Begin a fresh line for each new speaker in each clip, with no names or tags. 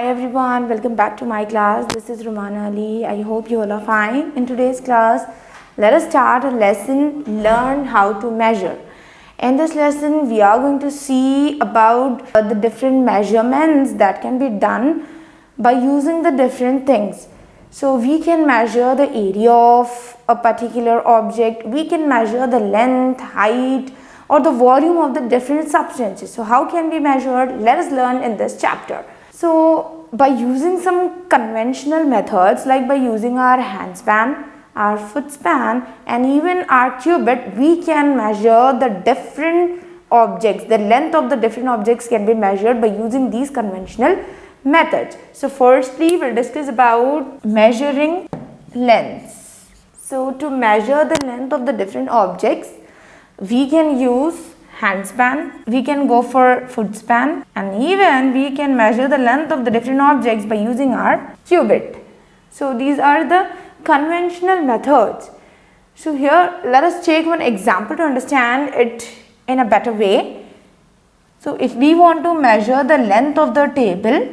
everyone, welcome back to my class. This is Rumana Ali. I hope you all are fine. In today's class, let us start a lesson, learn how to measure. In this lesson, we are going to see about the different measurements that can be done by using the different things. So we can measure the area of a particular object, we can measure the length, height, or the volume of the different substances. So how can we measure? Let us learn in this chapter. So by using some conventional methods, like by using our hand span, our foot span, and even our cubit, we can measure the different objects. The length of the different objects can be measured by using these conventional methods. So firstly, we'll discuss about measuring lengths. So to measure the length of the different objects, we can use hand span, we can go for foot span, and even we can measure the length of the different objects by using our cubit. So these are the conventional methods. So here let us take one example to understand it in a better way. So if we want to measure the length of the table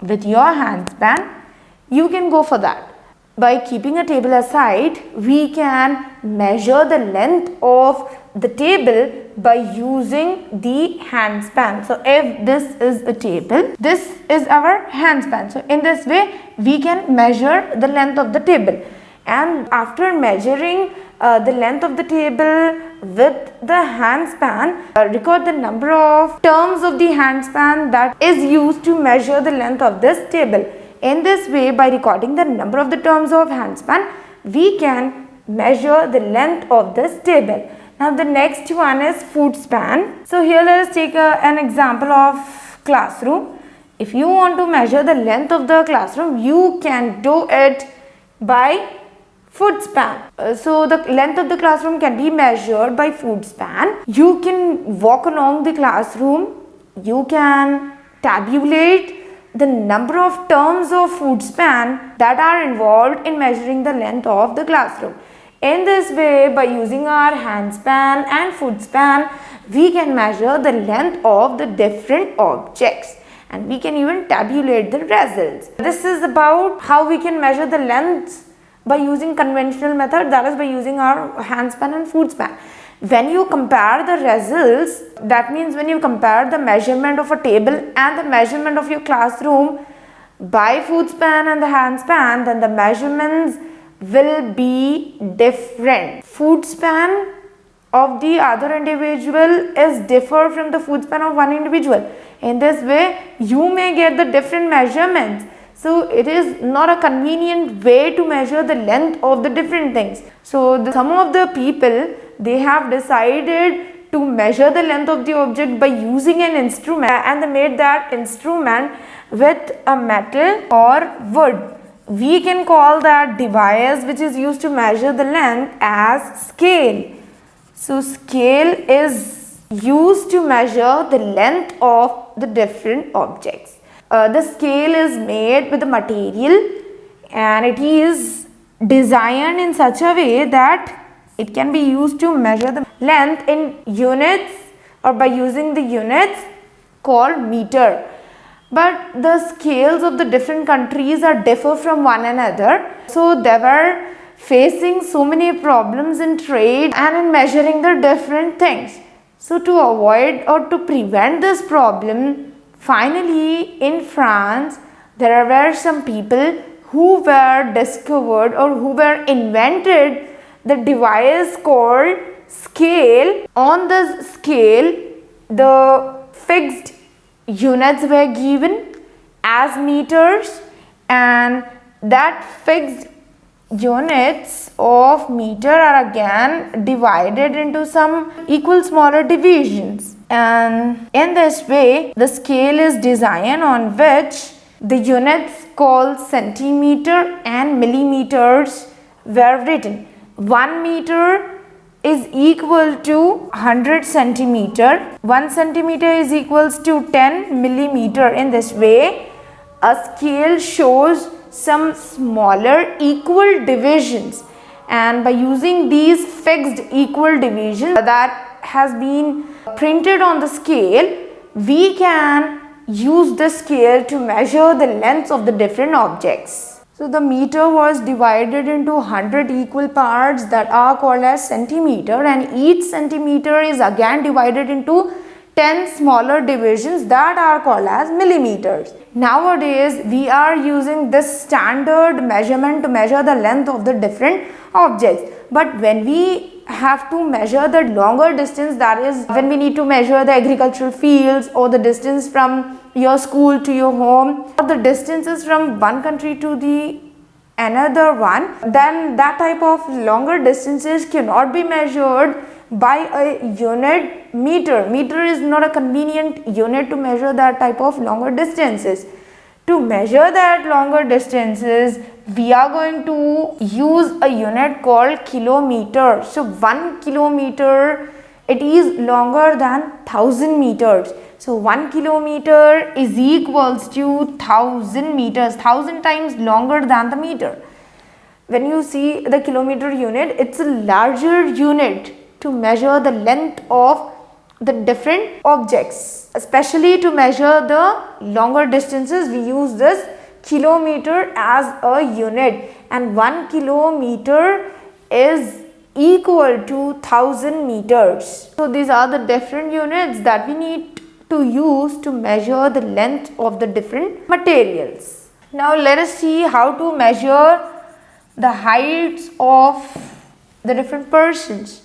with your hand span, you can go for that. By keeping a table aside, we can measure the length of the table by using the hand span. So if this is a table, this is our hand span. So in this way, we can measure the length of the table. And after measuring the length of the table with the hand span, record the number of terms of the hand span that is used to measure the length of this table. In this way, by recording the number of the terms of hand span, we can measure the length of this table. Now the next one is foot span. So here let us take an example of classroom. If you want to measure the length of the classroom, you can do it by foot span. So the length of the classroom can be measured by foot span. You can walk along the classroom. You can tabulate the number of terms of foot span that are involved in measuring the length of the classroom. In this way, by using our hand span and foot span, we can measure the length of the different objects, and we can even tabulate the results. This is about how we can measure the lengths by using conventional method, that is by using our hand span and foot span. When you compare the results, that means when you compare the measurement of a table and the measurement of your classroom by foot span and the hand span, then the measurements will be different. Foot span of the other individual is differ from the foot span of one individual. In this way, you may get the different measurements. So it is not a convenient way to measure the length of the different things. So some of the people, they have decided to measure the length of the object by using an instrument, and they made that instrument with a metal or wood. We can call that device which is used to measure the length as scale. So scale is used to measure the length of the different objects. The scale is made with the material, and it is designed in such a way that it can be used to measure the length in units, or by using the units called meter. But the scales of the different countries are differ from one another. So they were facing so many problems in trade and in measuring the different things. So to avoid or to prevent this problem, finally in France, there were some people who were discovered or who were invented the device called scale. On this scale, the fixed units were given as meters, and that fixed units of meter are again divided into some equal smaller divisions. And in this way, the scale is designed on which the units called centimeter and millimeters were written. 1 meter is equal to 100 centimeter. 1 centimeter is equals to 10 millimeter. In this way, a scale shows some smaller equal divisions, and by using these fixed equal divisions that has been printed on the scale, we can use the scale to measure the lengths of the different objects. So the meter was divided into 100 equal parts that are called as centimeter, and each centimeter is again divided into 10 smaller divisions that are called as millimeters. Nowadays, we are using this standard measurement to measure the length of the different objects. But when we have to measure the longer distance, that is when we need to measure the agricultural fields or the distance from your school to your home, or the distances from one country to the another one, then that type of longer distances cannot be measured by a unit meter. Meter is not a convenient unit to measure that type of longer distances. To measure that longer distances, we are going to use a unit called kilometer. So 1 kilometer, it is longer than 1000 meters. So 1 kilometer is equals to 1000 meters, 1000 times longer than the meter. When you see the kilometer unit, it's a larger unit to measure the length of the different objects. Especially to measure the longer distances, we use this kilometer as a unit, and 1 kilometer is equal to 1000 meters. So these are the different units that we need to use to measure the length of the different materials. Now let us see how to measure the heights of the different persons.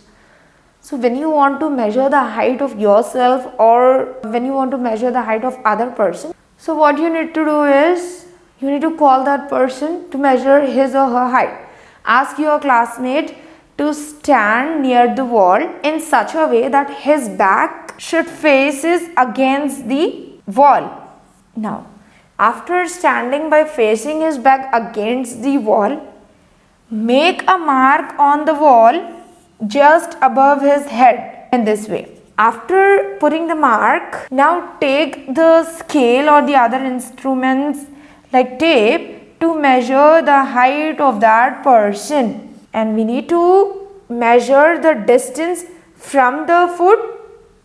So when you want to measure the height of yourself, or when you want to measure the height of other person, so what you need to do is you need to call that person to measure his or her height. Ask your classmate to stand near the wall in such a way that his back should faces against the wall. Now, after standing by facing his back against the wall, make a mark on the wall just above his head in this way. After putting the mark, now take the scale or the other instruments like tape to measure the height of that person. And we need to measure the distance from the foot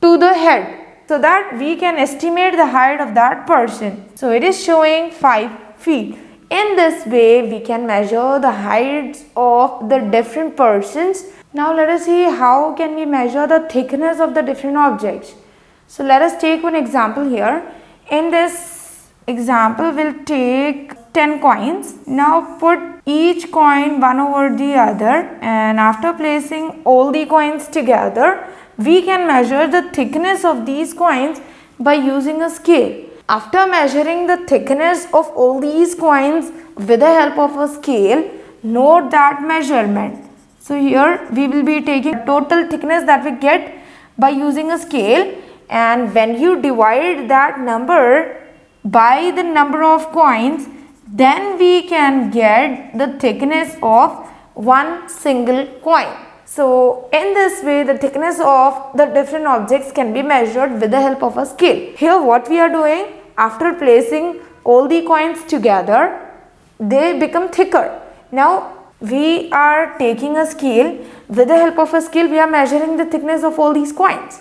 to the head so that we can estimate the height of that person. So it is showing 5 feet. In this way, we can measure the heights of the different persons. Now let us see how can we measure the thickness of the different objects. So let us take one example here. In this example, we'll take 10 coins. Now put each coin one over the other, and after placing all the coins together, we can measure the thickness of these coins by using a scale. After measuring the thickness of all these coins with the help of a scale, note that measurement. So here we will be taking total thickness that we get by using a scale, and when you divide that number by the number of coins, then we can get the thickness of one single coin. So in this way, the thickness of the different objects can be measured with the help of a scale. Here what we are doing, after placing all the coins together, they become thicker. Now we are taking a scale. With the help of a scale, we are measuring the thickness of all these coins,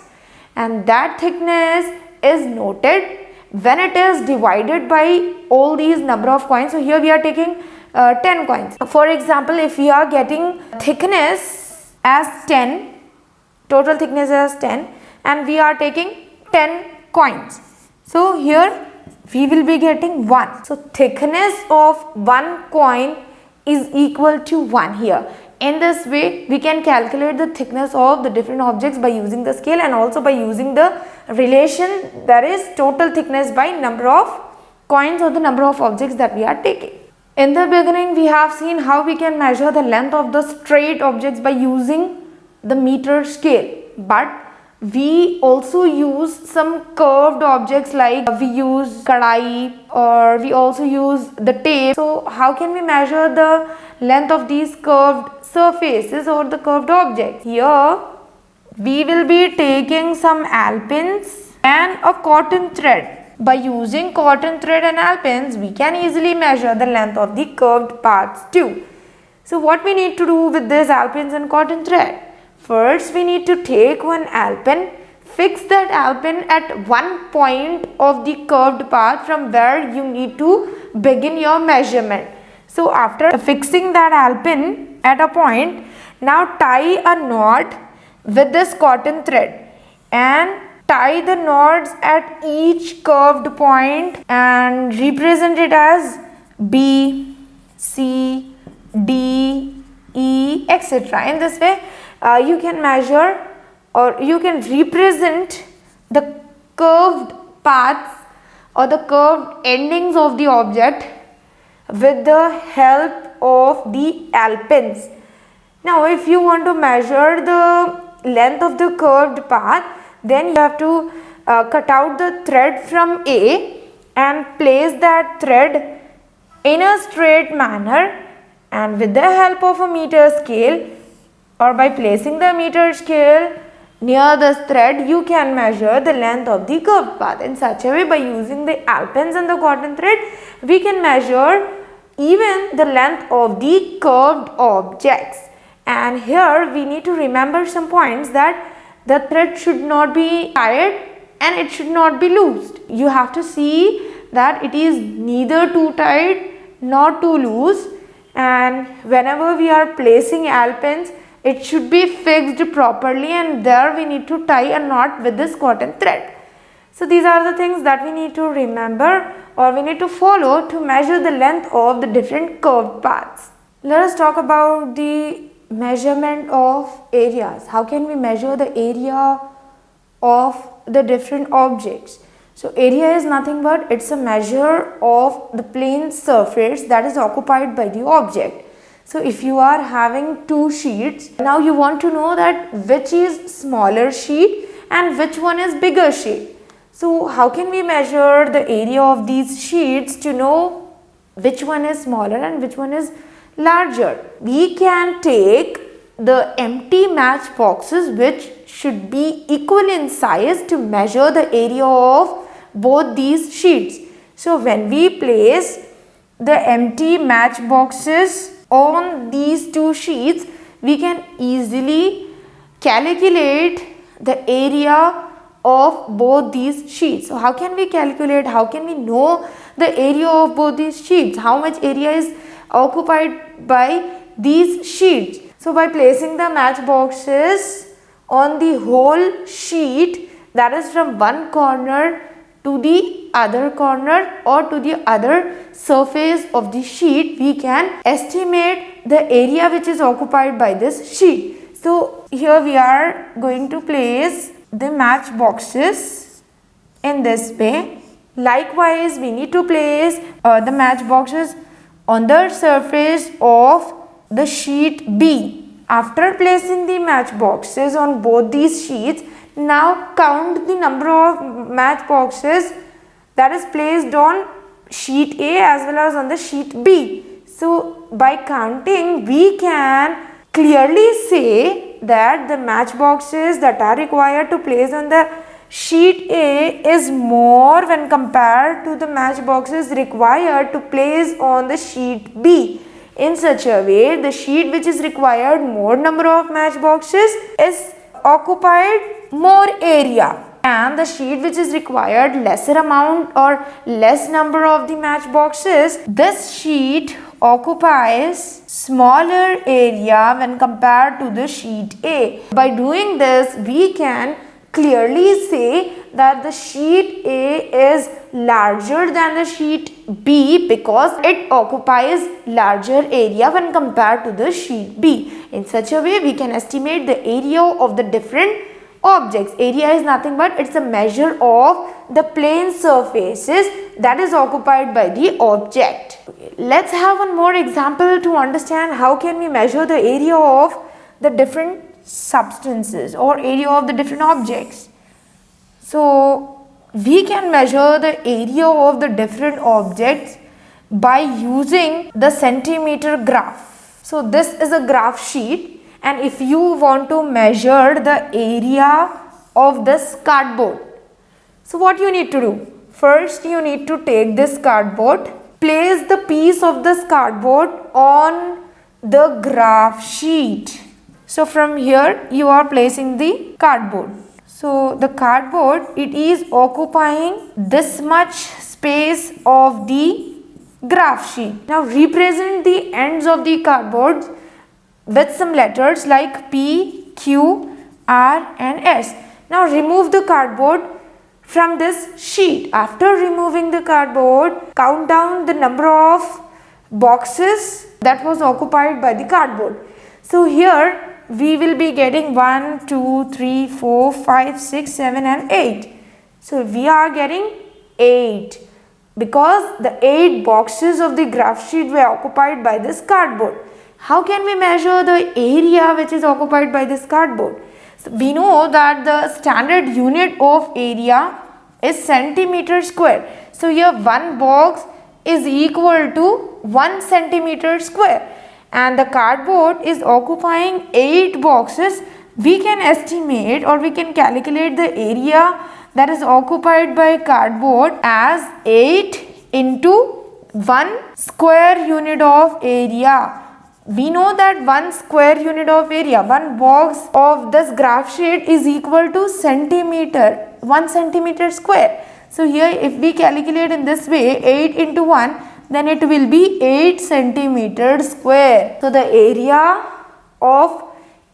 and that thickness is noted when it is divided by all these number of coins. So here we are taking 10 coins. For example, if we are getting thickness as 10, total thickness as 10, and we are taking 10 coins, so here we will be getting 1. So thickness of one coin is equal to 1 here. In this way, we can calculate the thickness of the different objects by using the scale, and also by using the relation, that is total thickness by number of coins or the number of objects that we are taking. In the beginning, we have seen how we can measure the length of the straight objects by using the meter scale. But we also use some curved objects, like we use kadai, or we also use the tape. So how can we measure the length of these curved surfaces or the curved objects? Here we will be taking some alpins and a cotton thread. By using cotton thread and alpins, we can easily measure the length of the curved parts too. So what we need to do with this alpins and cotton thread? First, we need to take one alpin, fix that alpin at one point of the curved path from where you need to begin your measurement. So after fixing that alpin at a point, now tie a knot with this cotton thread and tie the knots at each curved point and represent it as B, C, D, E, etc. In this way, you can measure or you can represent the curved paths or the curved endings of the object with the help of the alpins. Now, if you want to measure the length of the curved path, then you have to cut out the thread from A and place that thread in a straight manner, and with the help of a meter scale or by placing the meter scale near this thread, you can measure the length of the curved path. In such a way, by using the alpins and the cotton thread, we can measure even the length of the curved objects. And here we need to remember some points, that the thread should not be tied and it should not be loosed. You have to see that it is neither too tight nor too loose, and whenever we are placing alpins, it should be fixed properly, and there we need to tie a knot with this cotton thread. So these are the things that we need to remember or we need to follow to measure the length of the different curved paths. Let us talk about the measurement of areas. How can we measure the area of the different objects? So area is nothing but it's a measure of the plane surface that is occupied by the object. So if you are having two sheets, now you want to know that which is smaller sheet and which one is bigger sheet. So how can we measure the area of these sheets to know which one is smaller and which one is larger? We can take the empty match boxes which should be equal in size to measure the area of both these sheets. So when we place the empty match boxes on these two sheets, we can easily calculate the area of both these sheets. So how can we calculate, how can we know the area of both these sheets, how much area is occupied by these sheets? So by placing the match boxes on the whole sheet, that is from one corner to the other corner or to the other surface of the sheet, we can estimate the area which is occupied by this sheet. So here we are going to place the match boxes in this way. Likewise, we need to place the match boxes on the surface of the sheet B. After placing the match boxes on both these sheets, now count the number of match boxes that is placed on sheet A as well as on the sheet B. So by counting, we can clearly say that the match boxes that are required to place on the sheet A is more when compared to the match boxes required to place on the sheet B. In such a way, the sheet which is required more number of match boxes is occupied more area, and the sheet which is required lesser amount or less number of the match boxes, this sheet occupies smaller area when compared to the sheet A. By doing this, we can clearly say that the sheet A is larger than the sheet B because it occupies larger area when compared to the sheet B. In such a way, we can estimate the area of the different objects. Area is nothing but it's a measure of the plane surfaces that is occupied by the object. Let's have one more example to understand how can we measure the area of the different substances or area of the different objects. So we can measure the area of the different objects by using the centimeter graph. So this is a graph sheet, and if you want to measure the area of this cardboard, so what you need to do? First, you need to take this cardboard, place the piece of this cardboard on the graph sheet. So from here you are placing the cardboard. So the cardboard, it is occupying this much space of the graph sheet. Now represent the ends of the cardboard with some letters like P, Q, R and S. Now remove the cardboard from this sheet. After removing the cardboard, count down the number of boxes that was occupied by the cardboard. So here we will be getting 1, 2, 3, 4, 5, 6, 7 and 8. So we are getting 8 because the 8 boxes of the graph sheet were occupied by this cardboard. How can we measure the area which is occupied by this cardboard? So we know that the standard unit of area is centimeter square. So here one box is equal to 1 centimeter square and the cardboard is occupying 8 boxes. We can estimate or we can calculate the area that is occupied by cardboard as 8 into 1 square unit of area. We know that 1 square unit of area, 1 box of this graph sheet is equal to centimeter, 1 centimeter square. So here if we calculate in this way 8 into 1, then it will be 8 centimeters square. So the area of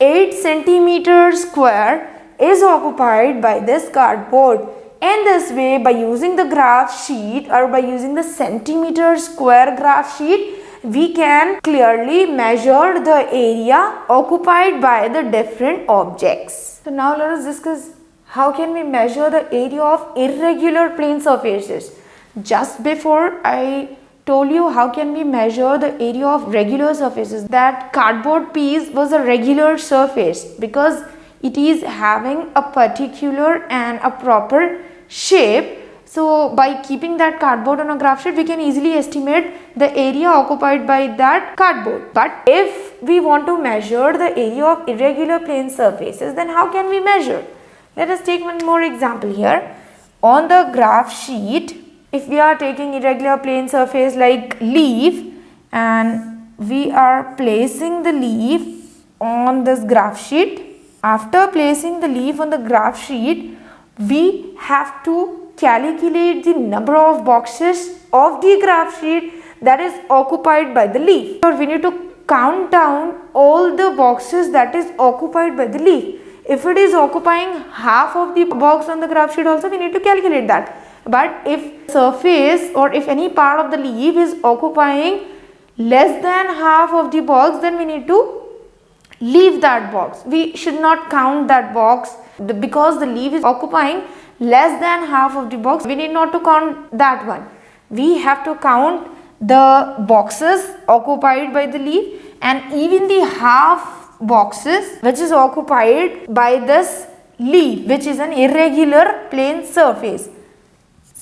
8 centimeters square is occupied by this cardboard. In this way, by using the graph sheet or by using the centimeter square graph sheet, we can clearly measure the area occupied by the different objects. So now let us discuss how can we measure the area of irregular plane surfaces. Just before I told you how can we measure the area of regular surfaces, that cardboard piece was a regular surface because it is having a particular and a proper shape. So by keeping that cardboard on a graph sheet, we can easily estimate the area occupied by that cardboard. But if we want to measure the area of irregular plane surfaces, then how can we measure? Let us take one more example here. On the graph sheet, if we are taking irregular plane surface like leaf and we are placing the leaf on this graph sheet. After placing the leaf on the graph sheet, we have to calculate the number of boxes of the graph sheet that is occupied by the leaf. Or we need to count down all the boxes that is occupied by the leaf. If it is occupying half of the box on the graph sheet also, we need to calculate that. But if surface or if any part of the leaf is occupying less than half of the box, then we need to leave that box. We should not count that box because the leaf is occupying less than half of the box. We need not to count that one. We have to count the boxes occupied by the leaf and even the half boxes which is occupied by this leaf, which is an irregular plane surface.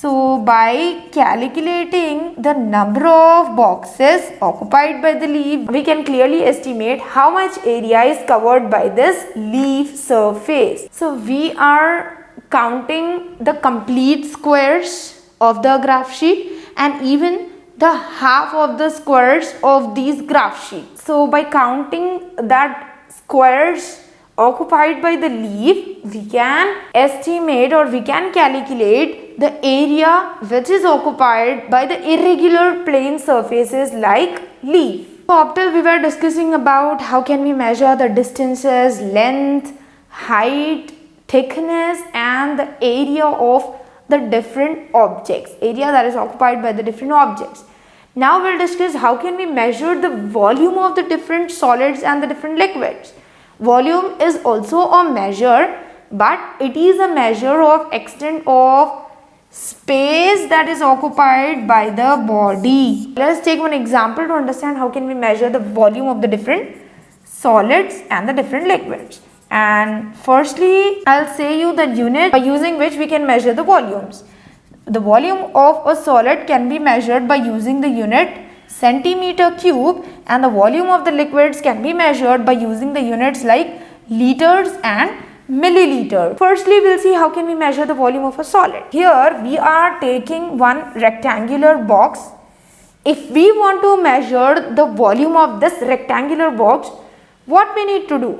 So by calculating the number of boxes occupied by the leaf, we can clearly estimate how much area is covered by this leaf surface. So we are counting the complete squares of the graph sheet and even the half of the squares of these graph sheets. So by counting that squares occupied by the leaf, we can estimate or we can calculate the area which is occupied by the irregular plane surfaces like leaf. So up till we were discussing about how can we measure the distances, length, height, thickness and the area of the different objects, area that is occupied by the different objects. Now we'll discuss how can we measure the volume of the different solids and the different liquids. Volume is also a measure, but it is a measure of extent of space that is occupied by the body. Let us take one example to understand how can we measure the volume of the different solids and the different liquids. And firstly, I'll say you the unit by using which we can measure the volumes. The volume of a solid can be measured by using the unit centimeter cube and the volume of the liquids can be measured by using the units like liters and milliliter. Firstly, we'll see how can we measure the volume of a solid. Here we are taking one rectangular box. If we want to measure the volume of this rectangular box, what we need to do?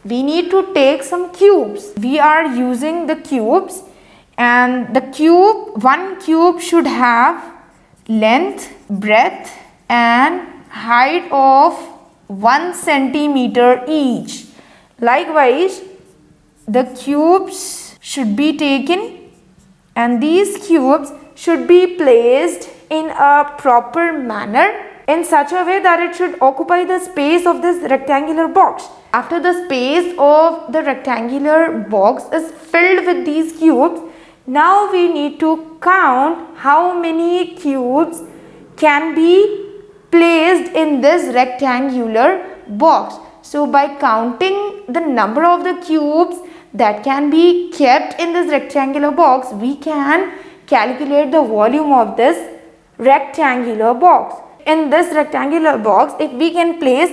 we need to take some cubes. We are using the cubes, and one cube should have length, breadth and height of 1 centimeter each. Likewise, the cubes should be taken, and these cubes should be placed in a proper manner in such a way that it should occupy the space of this rectangular box. After the space of the rectangular box is filled with these cubes, now we need to count how many cubes can be placed in this rectangular box. So by counting the number of the cubes that can be kept in this rectangular box, we can calculate the volume of this rectangular box. In this rectangular box, if we can place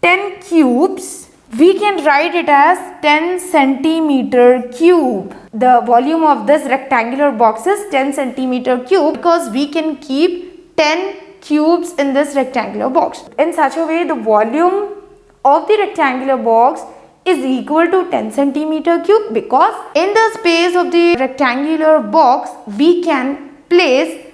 10 cubes, we can write it as 10 centimeter cube. The volume of this rectangular box is 10 centimeter cube because we can keep 10 cubes in this rectangular box. In such a way, the volume of the rectangular box is equal to 10 centimeter cube, because in the space of the rectangular box we can place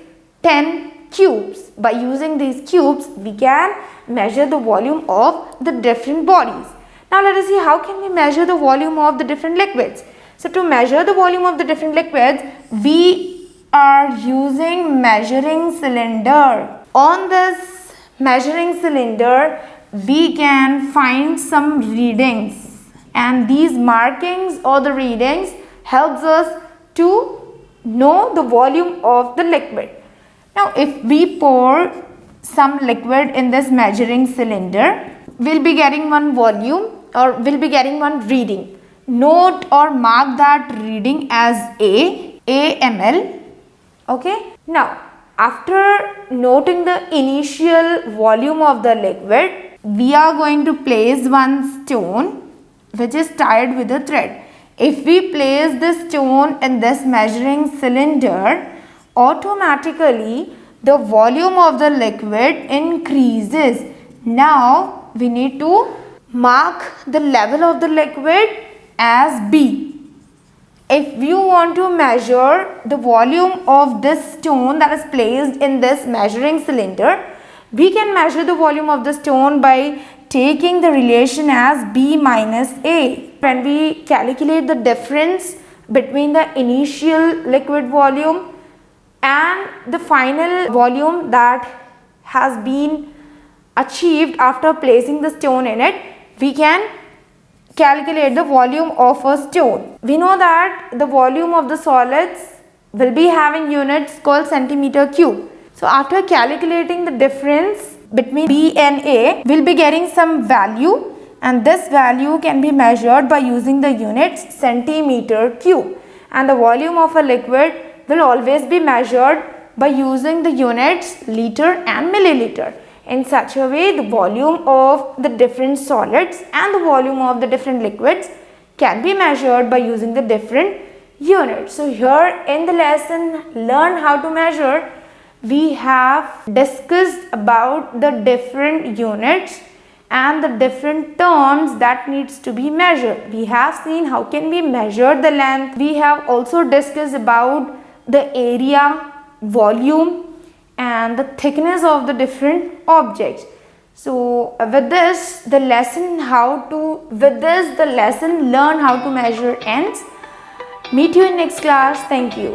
10 cubes. By using these cubes, we can measure the volume of the different bodies. Now let us see how can we measure the volume of the different liquids. So to measure the volume of the different liquids, we are using measuring cylinder. On this measuring cylinder, we can find some readings, and these markings or the readings helps us to know the volume of the liquid. Now if we pour some liquid in this measuring cylinder, we'll be getting one volume, or we'll be getting one reading. Note or mark that reading as A ml. Okay. Now after noting the initial volume of the liquid, we are going to place one stone which is tied with a thread. If we place this stone in this measuring cylinder, automatically the volume of the liquid increases. Now we need to mark the level of the liquid as B. If you want to measure the volume of this stone that is placed in this measuring cylinder, we can measure the volume of the stone by taking the relation as B minus A. When we calculate the difference between the initial liquid volume and the final volume that has been achieved after placing the stone in it, we can calculate the volume of a stone. We know that the volume of the solids will be having units called centimeter cube. So after calculating the difference between B and A, we'll be getting some value, and this value can be measured by using the units centimeter cube. And the volume of a liquid will always be measured by using the units liter and milliliter. In such a way, the volume of the different solids and the volume of the different liquids can be measured by using the different units. So here in the lesson Learn How to Measure, we have discussed about the different units and the different terms that needs to be measured. We have seen how can we measure the length. We have also discussed about the area, volume and the thickness of the different objects. So with this the lesson Learn How to Measure ends. Meet you in next class. Thank you.